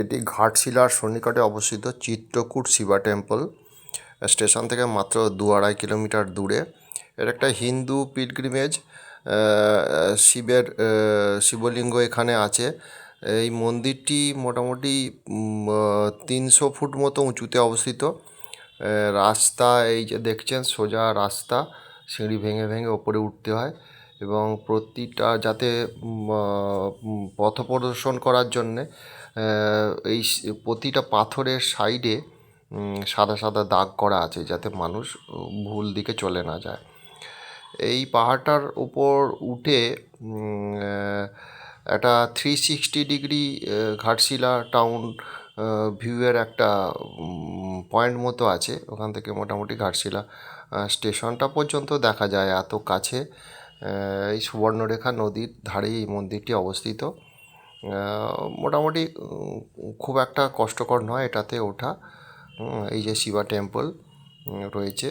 এটি ঘাটশিলার সন্নিকটে অবস্থিত চিত্রকূট শিবা টেম্পল। স্টেশন থেকে মাত্র 2-2.5 কিলোমিটার দূরে। এর একটা হিন্দু পিলগ্রিমেজ। শিবের শিবলিঙ্গ এখানে আছে। এই মন্দিরটি মোটামুটি 300 ফুট মতো উঁচুতে অবস্থিত। রাস্তা এই যে দেখছেন, সোজা রাস্তা, সিঁড়ি ভেঙে ভেঙে ওপরে উঠতে হয় এবং প্রতিটা যাতে পথ প্রদর্শন করার জন্যে এই প্রতিটা পাথরের সাইডে সাদা সাদা দাগ করা আছে, যাতে মানুষ ভুল দিকে চলে না যায়। এই পাহাড়টার উপর উঠে একটা 360 ডিগ্রি ঘাটশিলা টাউন ভিউয়ের একটা পয়েন্ট মতো আছে। ওখান থেকে মোটামুটি ঘাটশিলা স্টেশনটা পর্যন্ত দেখা যায় এত কাছে। এই সুবর্ণরেখা নদীর ধারেই এই মন্দিরটি অবস্থিত। মোটামুটি খুব একটা কষ্টকর নয় এটাতে ওঠা। এই যে শিবা টেম্পল রয়েছে,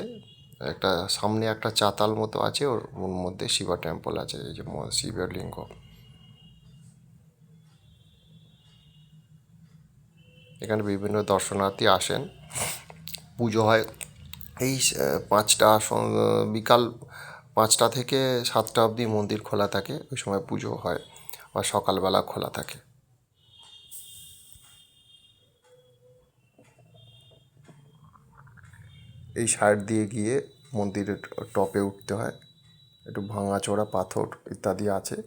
একটা সামনে একটা চাতাল মতো আছে, ওর মধ্যে শিবা টেম্পল আছে, এই যে শিবের লিঙ্গ। এখানে বিভিন্ন দর্শনার্থী আসেন, পুজো হয়। এই বিকাল 5টা থেকে 7টা অবধি মন্দির খোলা থাকে, ওই সময় পুজো হয়, আর সকালবেলা খোলা থাকে। এই সাইড দিয়ে গিয়ে মন্দিরের টপে উঠতে হয়, একটু ভাঙাচোরা পাথর ইত্যাদি আছে।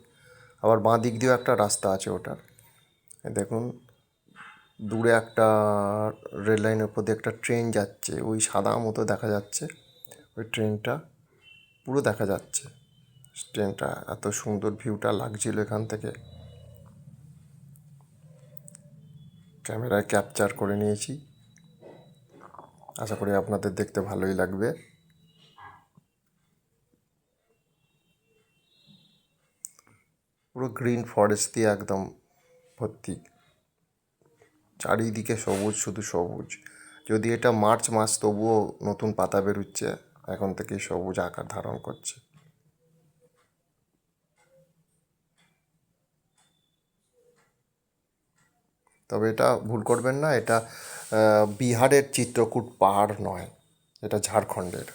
আবার বাঁ দিক দিয়েও একটা রাস্তা আছে ওটার। দেখুন দূরে একটা রেল লাইনের উপর দিয়ে একটা ট্রেন যাচ্ছে, ওই সাদা মতো দেখা যাচ্ছে, ওই ট্রেনটা পুরো দেখা যাচ্ছে। ট্রেনটা এত সুন্দর ভিউটা লাগছিল এখান থেকে, ক্যামেরায় ক্যাপচার করে নিয়েছি। আশা করি আপনাদের দেখতে ভালোই লাগবে। পুরো গ্রিন ফরেস্ট দিয়ে একদম ভর্তি, চারিদিকে সবুজ, শুধু সবুজ। যদি এটা মার্চ মাস, তবুও নতুন পাতা বেরোচ্ছে, এখন থেকেই সবুজ আকার ধারণ করছে। তবে এটা ভুল করবেন না, এটা বিহারের চিত্রকূট পাহাড় নয়, এটা ঝাড়খণ্ডের।